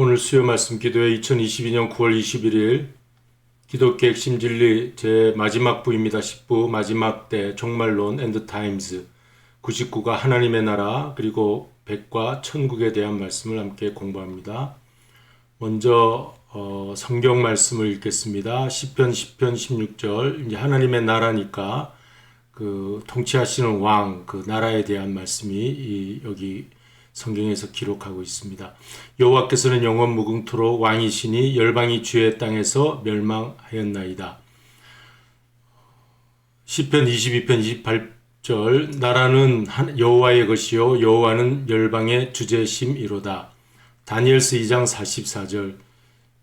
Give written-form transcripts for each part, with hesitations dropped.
오늘 수요 말씀 기도회 2022년 9월 21일 기독교 핵심 진리 제 마지막 부입니다. 10부 마지막 때 종말론 엔드 타임즈 99가 하나님의 나라 그리고 100과 천국에 대한 말씀을 함께 공부합니다. 먼저 성경 말씀을 읽겠습니다. 시편 10편 16절 이제 하나님의 나라니까 그 통치하시는 왕 그 나라에 대한 말씀이 여기 성경에서 기록하고 있습니다. 여호와께서는 영원 무궁토록 왕이시니 열방이 주의 땅에서 멸망하였나이다. 시편 22편 28절 나라는 여호와의 것이요 여호와는 열방의 주제심이로다. 다니엘서 2장 44절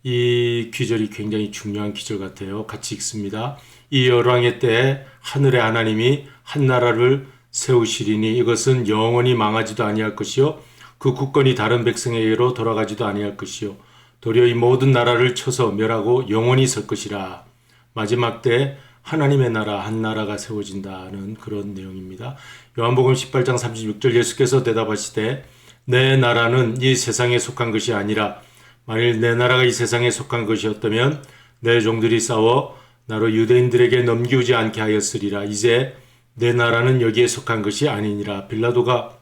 이 귀절이 굉장히 중요한 귀절 같아요. 같이 읽습니다. 이 열왕의 때에 하늘의 하나님이 한 나라를 세우시리니 이것은 영원히 망하지도 아니할 것이요 그 국권이 다른 백성에게로 돌아가지도 아니할 것이요 도리어 이 모든 나라를 쳐서 멸하고 영원히 설 것이라. 마지막 때 하나님의 나라 한 나라가 세워진다는 그런 내용입니다. 요한복음 18장 36절 예수께서 대답하시되 내 나라는 이 세상에 속한 것이 아니라 만일 내 나라가 이 세상에 속한 것이었다면 내 종들이 싸워 나로 유대인들에게 넘기우지 않게 하였으리라. 이제 내 나라는 여기에 속한 것이 아니니라. 빌라도가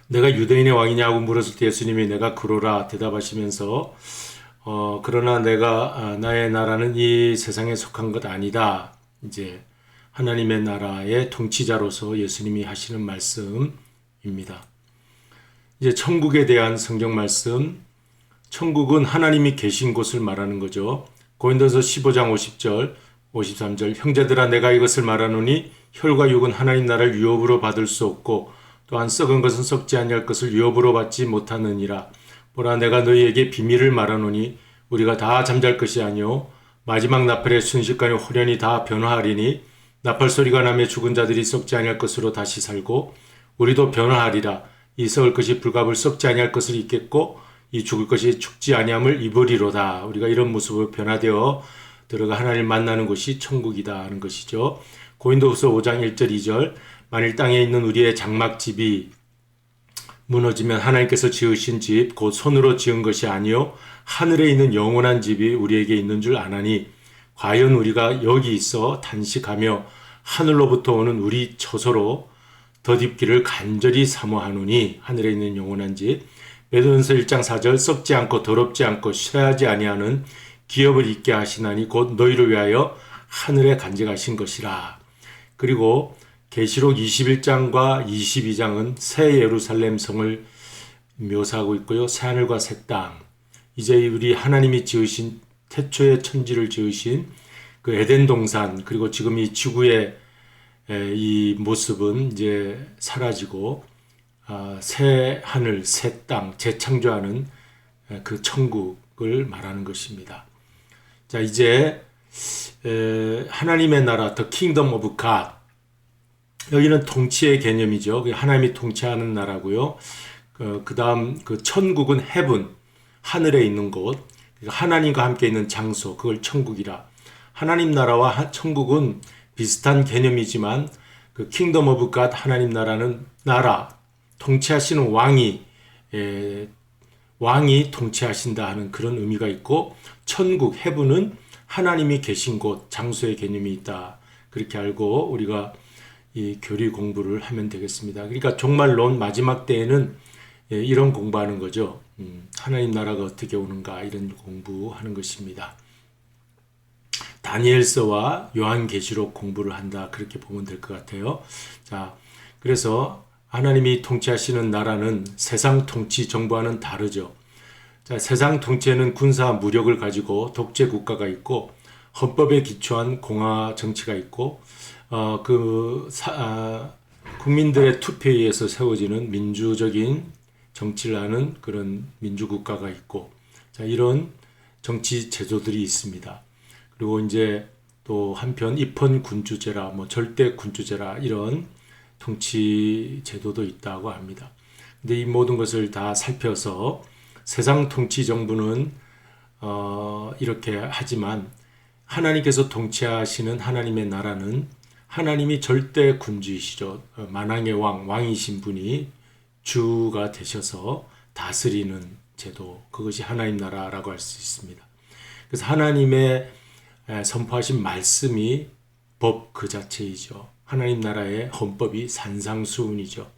내가 유대인의 왕이냐고 물었을 때 예수님이 내가 그러라 대답하시면서 그러나 나의 나라는 이 세상에 속한 것 아니다. 이제 하나님의 나라의 통치자로서 예수님이 하시는 말씀입니다. 이제 천국에 대한 성경 말씀. 천국은 하나님이 계신 곳을 말하는 거죠. 고린도서 15장 50절 53절 형제들아 내가 이것을 말하노니 혈과 육은 하나님 나라를 유업으로 받을 수 없고 또한 썩은 것은 썩지 아니할 것을 유업으로 받지 못하느니라. 보라 내가 너희에게 비밀을 말하노니 우리가 다 잠잘 것이 아니요 마지막 나팔의 순식간에 호련히 다 변화하리니 나팔 소리가 나며 죽은 자들이 썩지 아니할 것으로 다시 살고 우리도 변화하리라. 이 썩을 것이 불갑을 썩지 아니할 것을 입겠고 이 죽을 것이 죽지 아니함을 입으리로다. 우리가 이런 모습으로 변화되어 들어가 하나님을 만나는 곳이 천국이다 하는 것이죠. 고린도후서 5장 1절 2절 만일 땅에 있는 우리의 장막집이 무너지면 하나님께서 지으신 집 곧 손으로 지은 것이 아니요 하늘에 있는 영원한 집이 우리에게 있는 줄 아나니 과연 우리가 여기 있어 단식하며 하늘로부터 오는 우리 처소로 덧입기를 간절히 사모하노니 하늘에 있는 영원한 집. 베드로전서 1장 4절 썩지 않고 더럽지 않고 실하지 아니하는 기업을 있게 하시나니 곧 너희를 위하여 하늘에 간직하신 것이라. 그리고 계시록 21장과 22장은 새 예루살렘 성을 묘사하고 있고요. 새 하늘과 새 땅. 이제 우리 하나님이 지으신 태초의 천지를 지으신 그 에덴 동산 그리고 지금 이 지구의 이 모습은 이제 사라지고 새 하늘, 새 땅, 재창조하는 그 천국을 말하는 것입니다. 자, 이제 하나님의 나라, The Kingdom of God. 여기는 통치의 개념이죠. 하나님이 통치하는 나라고요. 그 다음 그 천국은 heaven, 하늘에 있는 곳. 하나님과 함께 있는 장소, 그걸 천국이라. 하나님 나라와 천국은 비슷한 개념이지만 그 Kingdom of God, 하나님 나라는 나라, 통치하시는 왕이 통치하신다 하는 그런 의미가 있고 천국, 헤븐은 하나님이 계신 곳, 장소의 개념이 있다. 그렇게 알고 우리가 이 교리 공부를 하면 되겠습니다. 그러니까 종말론 마지막 때에는 이런 공부하는 거죠. 하나님 나라가 어떻게 오는가 이런 공부하는 것입니다. 다니엘서와 요한계시록 공부를 한다. 그렇게 보면 될 것 같아요. 자, 그래서 하나님이 통치하시는 나라는 세상 통치 정부와는 다르죠. 자, 세상 통치에는 군사 무력을 가지고 독재 국가가 있고 헌법에 기초한 공화 정치가 있고 국민들의 투표에 의해서 세워지는 민주적인 정치를 하는 그런 민주국가가 있고 자, 이런 정치 제도들이 있습니다. 그리고 이제 또 한편 입헌군주제라 절대군주제라 이런 통치 제도도 있다고 합니다. 근데 이 모든 것을 다 살펴서 세상 통치 정부는 이렇게 하지만 하나님께서 통치하시는 하나님의 나라는 하나님이 절대 군주이시죠. 만왕의 왕이신 분이 주가 되셔서 다스리는 제도, 그것이 하나님 나라라고 할 수 있습니다. 그래서 하나님의 선포하신 말씀이 법 그 자체이죠. 하나님 나라의 헌법이 산상수훈이죠.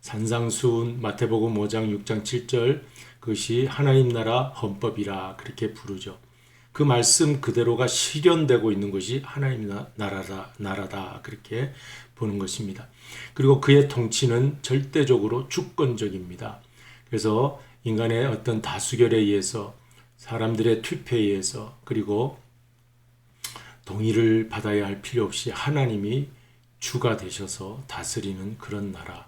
산상수훈, 마태복음 5장 6장 7절, 그것이 하나님 나라 헌법이라 그렇게 부르죠. 그 말씀 그대로가 실현되고 있는 것이 하나님 나라다 그렇게 보는 것입니다. 그리고 그의 통치는 절대적으로 주권적입니다. 그래서 인간의 어떤 다수결에 의해서, 사람들의 투표에 의해서, 그리고 동의를 받아야 할 필요 없이 하나님이 주가 되셔서 다스리는 그런 나라.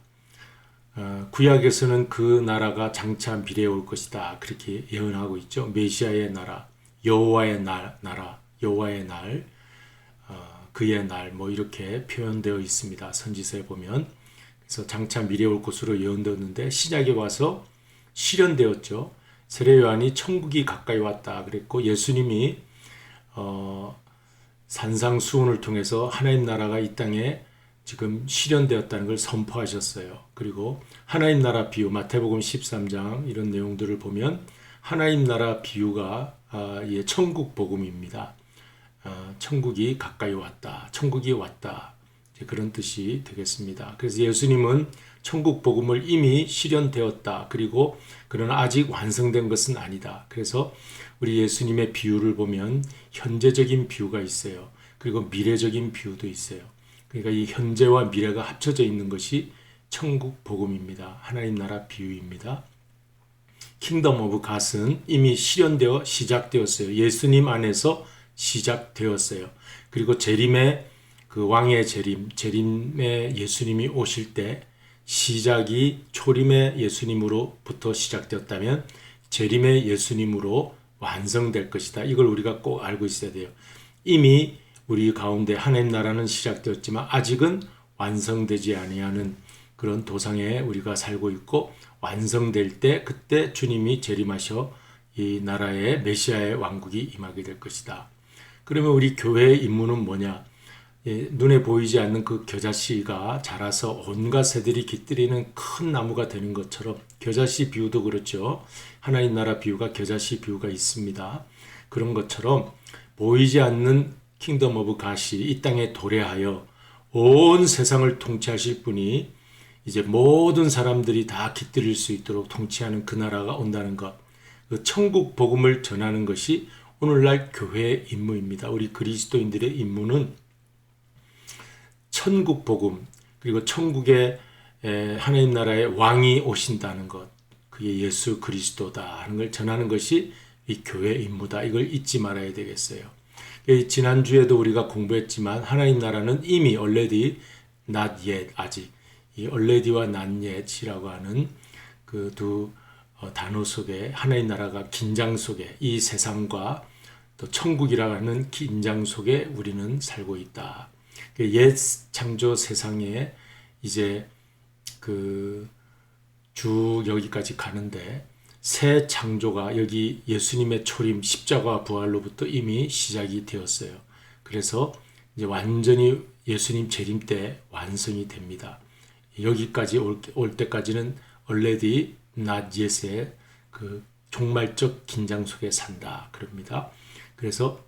구약에서는 그 나라가 장차 미래에 올 것이다 그렇게 예언하고 있죠. 메시아의 나라, 여호와의 나라, 여호와의 날, 그의 날, 뭐 이렇게 표현되어 있습니다. 선지서에 보면. 그래서 장차 미래에 올 것으로 예언되었는데 시작에 와서 실현되었죠. 세례 요한이 천국이 가까이 왔다 그랬고, 예수님이 산상수훈을 통해서 하나님 나라가 이 땅에 지금 실현되었다는 걸 선포하셨어요. 그리고 하나님 나라 비유, 마태복음 13장 이런 내용들을 보면 하나님 나라 비유가 천국 복음입니다. 천국이 가까이 왔다, 천국이 왔다, 그런 뜻이 되겠습니다. 그래서 예수님은 천국 복음을 이미 실현되었다, 그리고 그러나 아직 완성된 것은 아니다. 그래서 우리 예수님의 비유를 보면 현재적인 비유가 있어요. 그리고 미래적인 비유도 있어요. 그러니까 이 현재와 미래가 합쳐져 있는 것이 천국 복음입니다. 하나님 나라 비유입니다. 킹덤 오브 갓은 이미 실현되어 시작되었어요. 예수님 안에서 시작되었어요. 그리고 재림의 그 왕의 재림의 예수님이 오실 때 시작이 초림의 예수님으로부터 시작되었다면 재림의 예수님으로 완성될 것이다. 이걸 우리가 꼭 알고 있어야 돼요. 이미 우리 가운데 하나님 나라는 시작되었지만 아직은 완성되지 아니하는 그런 도상에 우리가 살고 있고, 완성될 때 그때 주님이 재림하셔 이 나라의 메시아의 왕국이 임하게 될 것이다. 그러면 우리 교회의 임무는 뭐냐? 눈에 보이지 않는 그 겨자씨가 자라서 온갖 새들이 깃들이는 큰 나무가 되는 것처럼, 겨자씨 비유도 그렇죠. 하나님 나라 비유가 겨자씨 비유가 있습니다. 그런 것처럼 보이지 않는 킹덤 오브 갓이 이 땅에 도래하여 온 세상을 통치하실 분이 이제 모든 사람들이 다 깃들일 수 있도록 통치하는 그 나라가 온다는 것, 그 천국 복음을 전하는 것이 오늘날 교회의 임무입니다. 우리 그리스도인들의 임무는 천국 복음, 그리고 천국의 하나님 나라의 왕이 오신다는 것, 그게 예수 그리스도다 하는 걸 전하는 것이 이 교회의 임무다. 이걸 잊지 말아야 되겠어요. 지난주에도 우리가 공부했지만 하나님 나라는 이미 already, not yet, 아직, 이 already와 not yet이라고 하는 그 두 단어 속에 하나님 나라가 긴장 속에, 이 세상과 또 천국이라고 하는 긴장 속에 우리는 살고 있다. 옛 창조 세상에 이제 그 쭉 여기까지 가는데, 새 창조가 여기 예수님의 초림, 십자가 부활로부터 이미 시작이 되었어요. 그래서 이제 완전히 예수님 재림 때 완성이 됩니다. 여기까지 올 때까지는 already not yet의 그 종말적 긴장 속에 산다 그럽니다. 그래서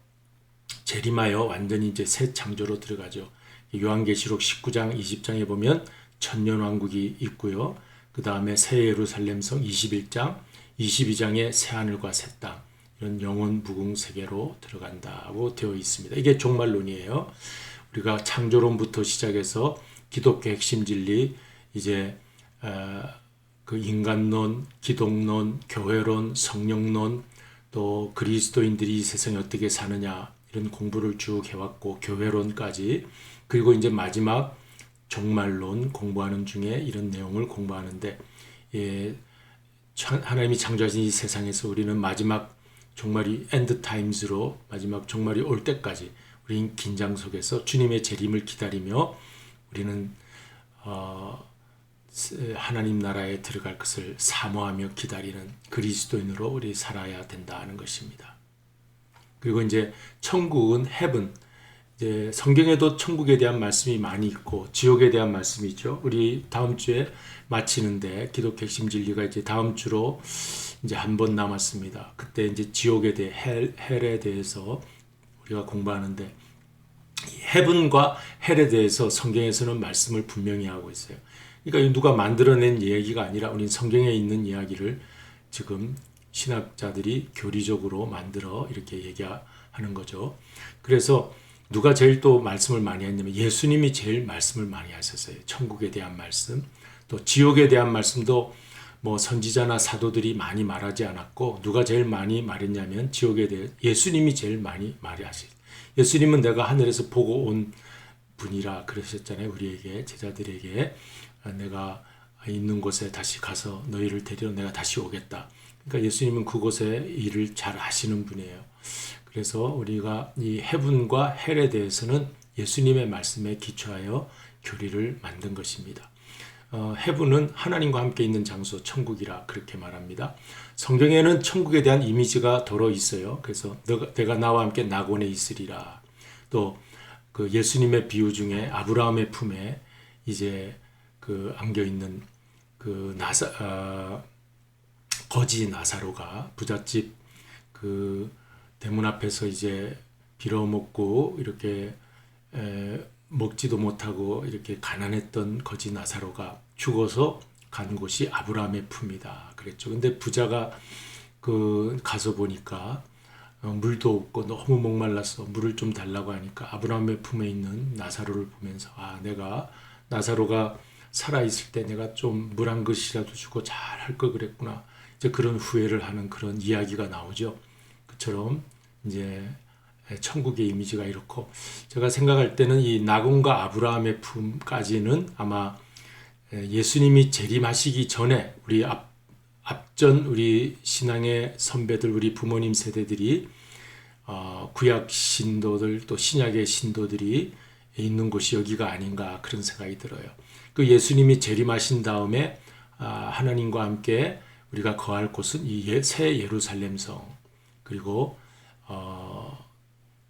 재림하여 완전히 이제 새 창조로 들어가죠. 요한계시록 19장 20장에 보면 천년왕국이 있고요. 그 다음에 새 예루살렘성 21장, 22장에 새 하늘과 새 땅, 이런 영원 부궁 세계로 들어간다고 되어 있습니다. 이게 종말론이에요. 우리가 창조론부터 시작해서 기독교 핵심 진리, 이제 그 인간론, 기독론, 교회론, 성령론, 또 그리스도인들이 이 세상에 어떻게 사느냐, 이런 공부를 쭉 해왔고, 교회론까지, 그리고 이제 마지막 종말론 공부하는 중에 이런 내용을 공부하는데, 하나님이 창조하신 이 세상에서 우리는 마지막 종말이 엔드 타임즈로, 마지막 종말이 올 때까지 우리는 긴장 속에서 주님의 재림을 기다리며 우리는 하나님 나라에 들어갈 것을 사모하며 기다리는 그리스도인으로 우리 살아야 된다는 것입니다. 그리고 이제 천국은 heaven, 이제 성경에도 천국에 대한 말씀이 많이 있고 지옥에 대한 말씀이 있죠. 우리 다음 주에 마치는데 기독교 핵심 진리가 이제 다음 주로 이제 한 번 남았습니다. 그때 이제 지옥에 대해 헬에 대해서 우리가 공부하는데 헤븐과 헬에 대해서 성경에서는 말씀을 분명히 하고 있어요. 그러니까 누가 만들어낸 이야기가 아니라 우리는 성경에 있는 이야기를 지금 신학자들이 교리적으로 만들어 이렇게 얘기하는 거죠. 그래서 누가 제일 또 말씀을 많이 했냐면 예수님이 제일 말씀을 많이 하셨어요. 천국에 대한 말씀, 또 지옥에 대한 말씀도 뭐 선지자나 사도들이 많이 말하지 않았고 누가 제일 많이 말했냐면 지옥에 대해 예수님이 제일 많이 말하셨어요. 예수님은 내가 하늘에서 보고 온 분이라 그러셨잖아요. 우리에게 제자들에게 내가 있는 곳에 다시 가서 너희를 데리러 내가 다시 오겠다. 그러니까 예수님은 그곳에 일을 잘 하시는 분이에요. 그래서 우리가 이 헤븐과 헬에 대해서는 예수님의 말씀에 기초하여 교리를 만든 것입니다. 헤븐은 하나님과 함께 있는 장소, 천국이라 그렇게 말합니다. 성경에는 천국에 대한 이미지가 더러 있어요. 그래서 내가 나와 함께 낙원에 있으리라. 또 그 예수님의 비유 중에 아브라함의 품에 이제 그 안겨 있는 그 거지 나사로가 부잣집 그 대문 앞에서 이제 빌어먹고 이렇게 먹지도 못하고 이렇게 가난했던 거지 나사로가 죽어서 간 곳이 아브라함의 품이다 그랬죠. 근데 부자가 그 가서 보니까 물도 없고 너무 목말라서 물을 좀 달라고 하니까 아브라함의 품에 있는 나사로를 보면서 내가 나사로가 살아있을 때 내가 좀 물 한 그릇이라도 주고 잘 할 걸 그랬구나. 이제 그런 후회를 하는 그런 이야기가 나오죠. 그처럼 이제 천국의 이미지가 이렇고 제가 생각할 때는 이 나곤과 아브라함의 품까지는 아마 예수님이 재림하시기 전에 우리 앞전 우리 신앙의 선배들 우리 부모님 세대들이 구약 신도들 또 신약의 신도들이 있는 곳이 여기가 아닌가 그런 생각이 들어요. 그 예수님이 재림하신 다음에 하나님과 함께 우리가 거할 곳은 이 새 예루살렘 성 그리고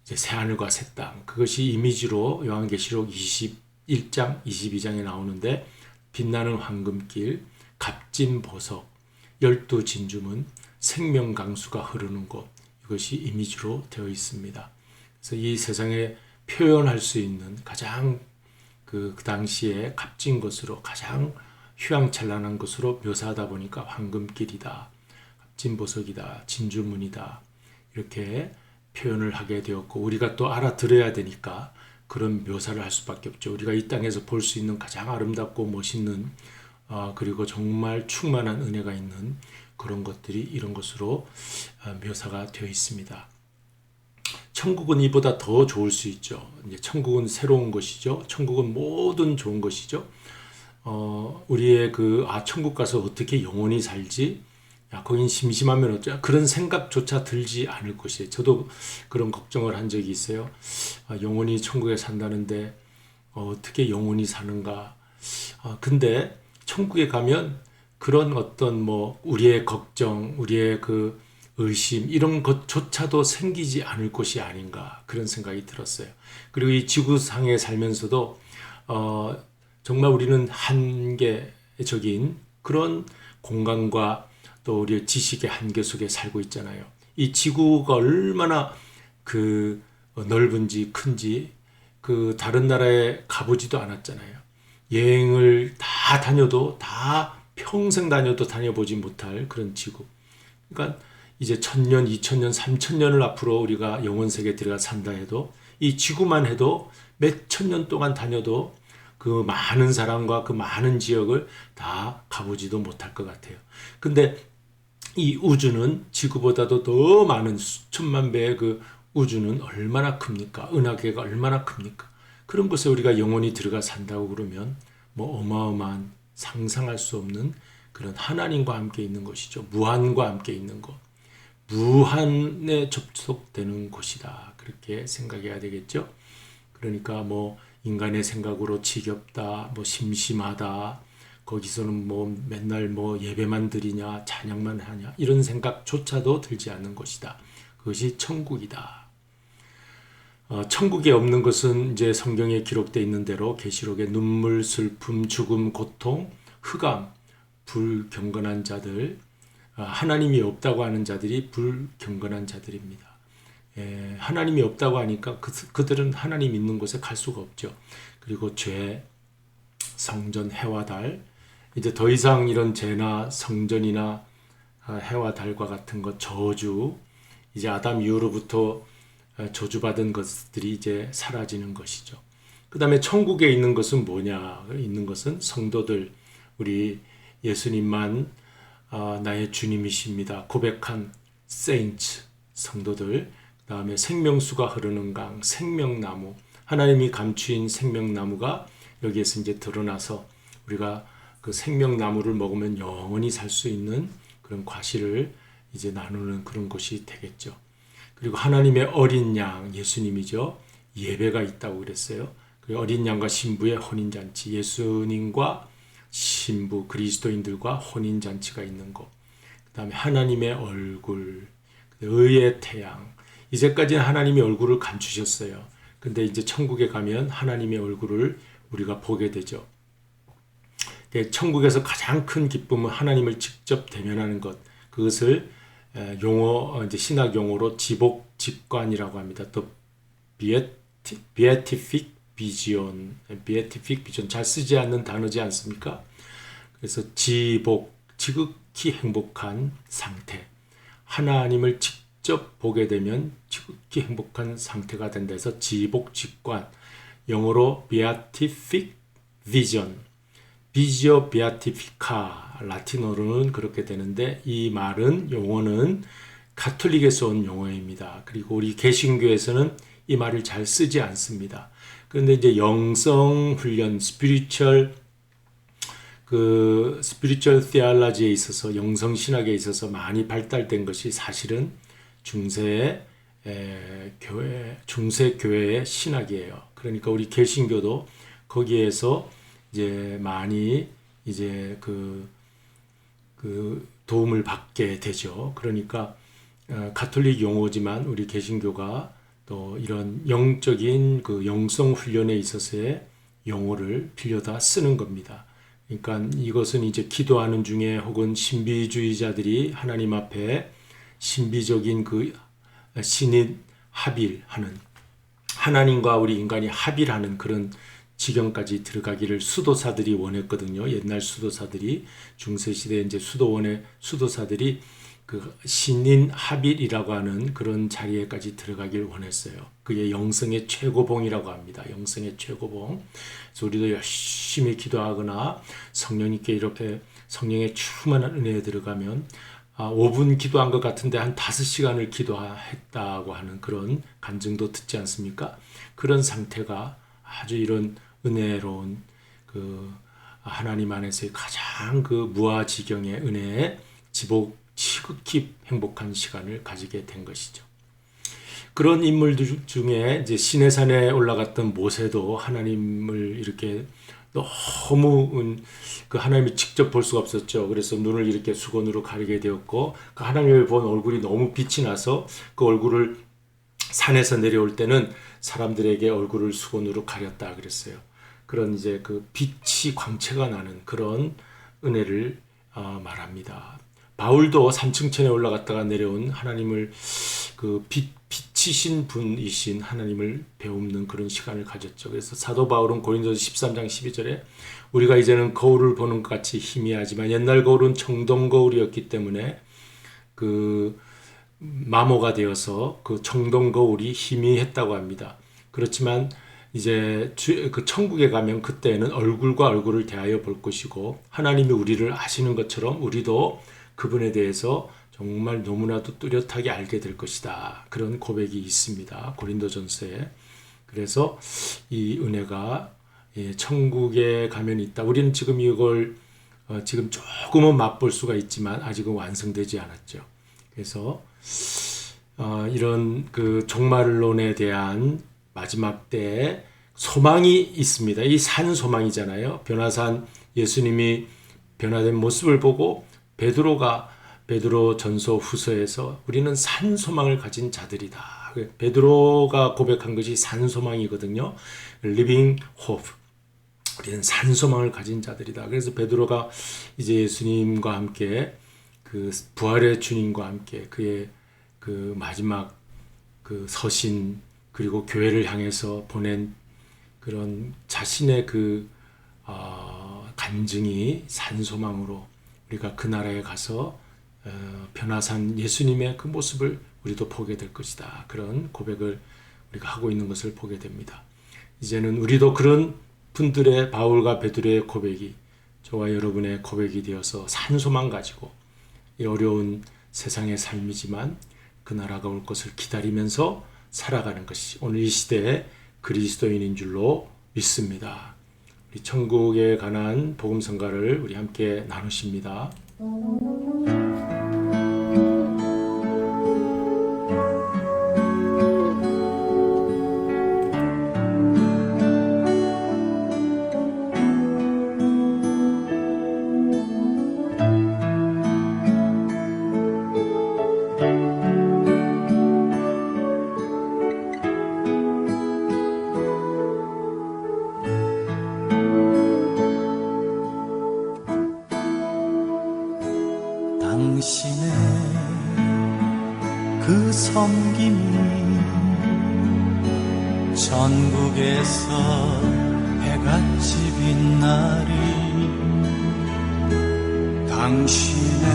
이제 새 하늘과 새 땅 그것이 이미지로 요한계시록 21장 22장에 나오는데 빛나는 황금길 값진 보석 12진주문 생명강수가 흐르는 곳 이것이 이미지로 되어 있습니다. 그래서 이 세상에 표현할 수 있는 가장 그 당시에 값진 것으로 가장 휘황찬란한 것으로 묘사하다 보니까 황금길이다, 값진 보석이다, 진주문이다 이렇게 표현을 하게 되었고 우리가 또 알아들어야 되니까 그런 묘사를 할 수밖에 없죠. 우리가 이 땅에서 볼 수 있는 가장 아름답고 멋있는 그리고 정말 충만한 은혜가 있는 그런 것들이 이런 것으로 묘사가 되어 있습니다. 천국은 이보다 더 좋을 수 있죠. 이제 천국은 새로운 것이죠. 천국은 모든 좋은 것이죠. 우리의 천국 가서 어떻게 영원히 살지? 거긴 심심하면 어쩌? 그런 생각조차 들지 않을 것이에요. 저도 그런 걱정을 한 적이 있어요. 영원히 천국에 산다는데 어떻게 영원히 사는가? 근데 천국에 가면 그런 어떤 우리의 걱정, 우리의 그 의심 이런 것조차도 생기지 않을 것이 아닌가 그런 생각이 들었어요. 그리고 이 지구상에 살면서도 정말 우리는 한계적인 그런 공간과 또 우리의 지식의 한계 속에 살고 있잖아요. 이 지구가 얼마나 그 넓은지 큰지 그 다른 나라에 가보지도 않았잖아요. 여행을 다 다녀도 다 평생 다녀보지 못할 그런 지구. 그러니까 이제 1000년, 2000년, 3000년을 앞으로 우리가 영원세계에 들어가 산다 해도 이 지구만 해도 몇 천 년 동안 다녀도 그 많은 사람과 그 많은 지역을 다 가보지도 못할 것 같아요. 근데 이 우주는 지구보다도 더 많은 수천만 배의 그 우주는 얼마나 큽니까? 은하계가 얼마나 큽니까? 그런 곳에 우리가 영원히 들어가 산다고 그러면 어마어마한 상상할 수 없는 그런 하나님과 함께 있는 것이죠. 무한과 함께 있는 것. 무한에 접속되는 곳이다. 그렇게 생각해야 되겠죠. 그러니까 인간의 생각으로 지겹다, 심심하다, 거기서는 맨날 예배만 드리냐, 찬양만 하냐, 이런 생각조차도 들지 않는 것이다. 그것이 천국이다. 천국에 없는 것은 이제 성경에 기록되어 있는 대로 계시록에 눈물, 슬픔, 죽음, 고통, 흑암, 불경건한 자들, 하나님이 없다고 하는 자들이 불경건한 자들입니다. 하나님이 없다고 하니까 그들은 하나님 있는 곳에 갈 수가 없죠. 그리고 죄, 성전, 해와 달, 이제 더 이상 이런 죄나 성전이나 해와 달과 같은 것, 저주, 이제 아담 이후로부터 저주받은 것들이 이제 사라지는 것이죠. 그 다음에 천국에 있는 것은 뭐냐? 있는 것은 성도들, 우리 예수님만 나의 주님이십니다 고백한 세인츠, 성도들, 그 다음에 생명수가 흐르는 강, 생명나무, 하나님이 감추인 생명나무가 여기에서 이제 드러나서 우리가 그 생명나무를 먹으면 영원히 살 수 있는 그런 과실을 이제 나누는 그런 것이 되겠죠. 그리고 하나님의 어린 양, 예수님이죠. 예배가 있다고 그랬어요. 그 어린 양과 신부의 혼인잔치, 예수님과 신부, 그리스도인들과 혼인잔치가 있는 것. 그 다음에 하나님의 얼굴, 의의 태양. 이제까지는 하나님의 얼굴을 감추셨어요. 근데 이제 천국에 가면 하나님의 얼굴을 우리가 보게 되죠. 천국에서 가장 큰 기쁨은 하나님을 직접 대면하는 것. 그것을 이제 신학 용어로 지복직관이라고 합니다. The Beatific Vision. Beatific Vision 잘 쓰지 않는 단어지 않습니까? 그래서 지극히 행복한 상태. 하나님을 직접 보게 되면 지극히 행복한 상태가 된다 해서 지복직관. 영어로 Beatific Vision. 비지오 베아티피카, 라틴어로는 그렇게 되는데 이 말은 용어는 가톨릭에서 온 용어입니다. 그리고 우리 개신교에서는 이 말을 잘 쓰지 않습니다. 그런데 이제 영성 훈련, 스피리추얼 theology에 있어서, 영성 신학에 있어서 많이 발달된 것이 사실은 중세 교회의 신학이에요. 그러니까 우리 개신교도 거기에서 이제 많이 이제 그 도움을 받게 되죠. 그러니까 가톨릭 용어지만 우리 개신교가 또 이런 영적인 그 영성 훈련에 있어서의 용어를 빌려다 쓰는 겁니다. 그러니까 이것은 이제 기도하는 중에 혹은 신비주의자들이 하나님 앞에 신비적인 그 신인 합일하는, 하나님과 우리 인간이 합일하는 그런 지경까지 들어가기를 수도사들이 원했거든요. 옛날 수도사들이, 중세시대 이제 수도원의 수도사들이 그 신인 합일이라고 하는 그런 자리에까지 들어가길 원했어요. 그게 영성의 최고봉이라고 합니다. 영성의 최고봉. 그래서 우리도 열심히 기도하거나 성령님께 이렇게 성령의 충만한 은혜에 들어가면 5분 기도한 것 같은데 한 5시간을 기도했다고 하는 그런 간증도 듣지 않습니까? 그런 상태가 아주 이런 은혜로운 그 하나님 안에서의 가장 그 무아지경의 은혜에 지극히 행복한 시간을 가지게 된 것이죠. 그런 인물들 중에 이제 시내산에 올라갔던 모세도 하나님을 이렇게 너무 그 하나님을 직접 볼 수가 없었죠. 그래서 눈을 이렇게 수건으로 가리게 되었고, 그 하나님을 본 얼굴이 너무 빛이 나서 그 얼굴을 산에서 내려올 때는 사람들에게 얼굴을 수건으로 가렸다 그랬어요. 그런 이제 그 빛이 광채가 나는 그런 은혜를 말합니다. 바울도 산층천에 올라갔다가 내려온 하나님을 그 빛이신 분이신 하나님을 배우는 그런 시간을 가졌죠. 그래서 사도 바울은 고린도서 13장 12절에 우리가 이제는 거울을 보는 것 같이 희미하지만 옛날 거울은 청동 거울이었기 때문에 그 마모가 되어서 그 청동 거울이 희미했다고 합니다. 그렇지만 이제 그 천국에 가면 그때는 얼굴과 얼굴을 대하여 볼 것이고 하나님이 우리를 아시는 것처럼 우리도 그분에 대해서 정말 너무나도 뚜렷하게 알게 될 것이다. 그런 고백이 있습니다. 고린도전서에. 그래서 이 은혜가 천국에 가면 있다. 우리는 지금 이걸 지금 조금은 맛볼 수가 있지만 아직은 완성되지 않았죠. 그래서 이런 그 종말론에 대한 마지막 때에 소망이 있습니다. 이 산 소망이잖아요. 변화산 예수님이 변화된 모습을 보고 베드로 전서 후서에서 우리는 산 소망을 가진 자들이다. 베드로가 고백한 것이 산 소망이거든요. Living hope. 우리는 산 소망을 가진 자들이다. 그래서 베드로가 이제 예수님과 함께 그 부활의 주님과 함께 그의 그 마지막 그 서신 그리고 교회를 향해서 보낸 그런 자신의 그 간증이 산소망으로 우리가 그 나라에 가서 변화산 예수님의 그 모습을 우리도 보게 될 것이다. 그런 고백을 우리가 하고 있는 것을 보게 됩니다. 이제는 우리도 그런 분들의 바울과 베드로의 고백이 저와 여러분의 고백이 되어서 산소망 가지고 이 어려운 세상의 삶이지만 그 나라가 올 것을 기다리면서 살아가는 것이 오늘 이 시대의 그리스도인인 줄로 믿습니다. 우리 천국에 관한 복음성가를 우리 함께 나누십니다. 당신의 그 섬김이 전국에서 해같이 빛나리. 당신의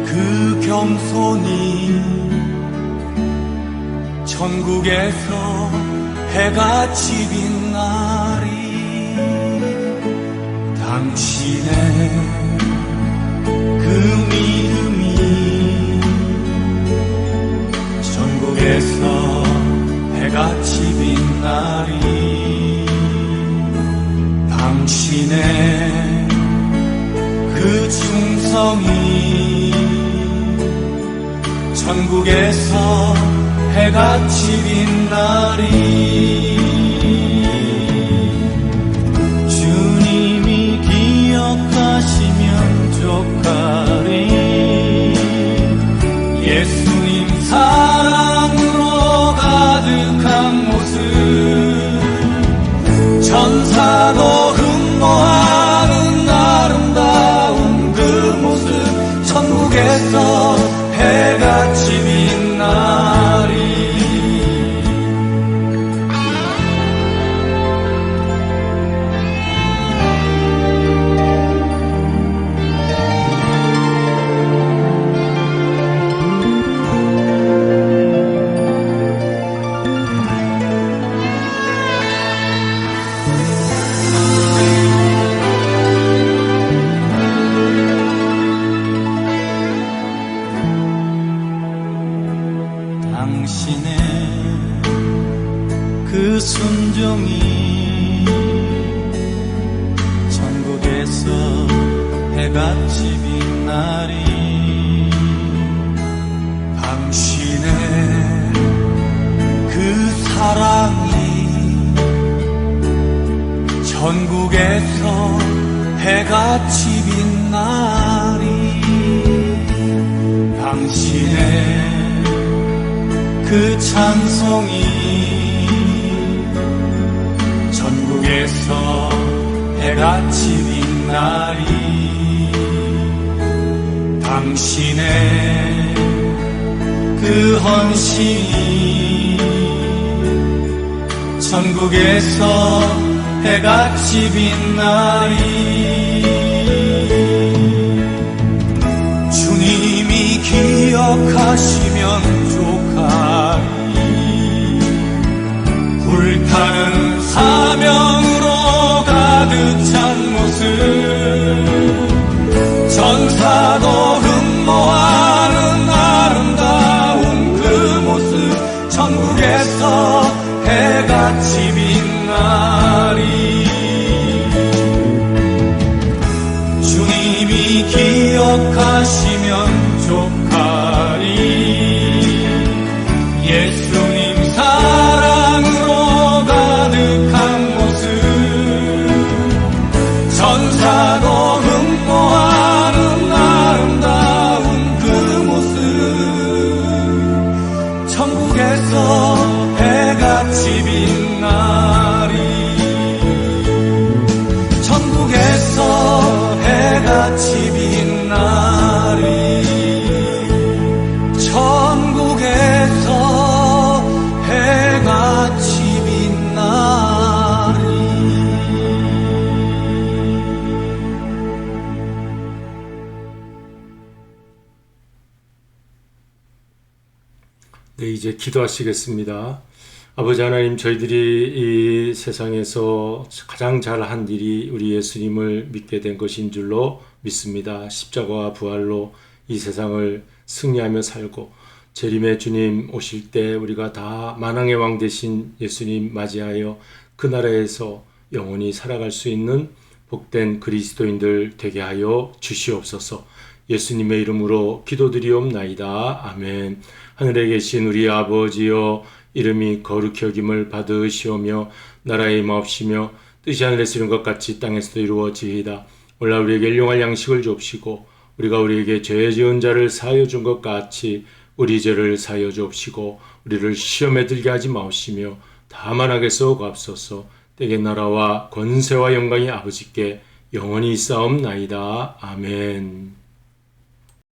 그 겸손이 전국에서 해같이 빛나리. 당신의 그 믿음이 전국에서 해같이 빛나리. 당신의 그 충성이 전국에서 해같이 빛나리. 주님이 기억하시면 족하리. 예수님 사랑으로 가득한 모습 천사도 흠모하는 아름다운 그 모습 천국에서 해같이 빛나리. 당신의 그 순종이 전국에서 해같이 빛나리. 당신의 그 사랑이 전국에서 해같이 빛나리. 당신의 그 찬송이 전국에서 해같이 빛나리. 당신의 그 헌신이 전국에서 해같이 빛나리. 주님이 기억하시면 족하리. 불타는 사명으로 가득 찬 모습 천사도 흠모하는 아름다운 그 모습 천국에서 해같이 빛나리. 주님이 기억하시면 족하리. 예수님 사랑으로 가득한 모습 천사도 흠모하는 아름다운 그 모습 천국에서 해같이 빛나리. 천국에서 해같이 빛나리. 네, 이제 기도하시겠습니다. 아버지 하나님, 저희들이 이 세상에서 가장 잘한 일이 우리 예수님을 믿게 된 것인 줄로 믿습니다. 십자가와 부활로 이 세상을 승리하며 살고 재림의 주님 오실 때 우리가 다 만왕의 왕 되신 예수님 맞이하여 그 나라에서 영원히 살아갈 수 있는 복된 그리스도인들 되게 하여 주시옵소서. 예수님의 이름으로 기도드리옵나이다. 아멘. 하늘에 계신 우리 아버지여, 이름이 거룩히 여김을 받으시오며 나라의 임하옵시며 뜻이 하늘에서 이룬 것 같이 땅에서도 이루어지이다. 오늘 우리에게 일용할 양식을 주옵시고 우리가 우리에게 죄 지은 자를 사하여 준 것 같이 우리 죄를 사하여 주옵시고 우리를 시험에 들게 하지 마옵시며 다만 악에서 구하옵소서. 때의 나라와 권세와 영광이 아버지께 영원히 있사옵나이다. 아멘.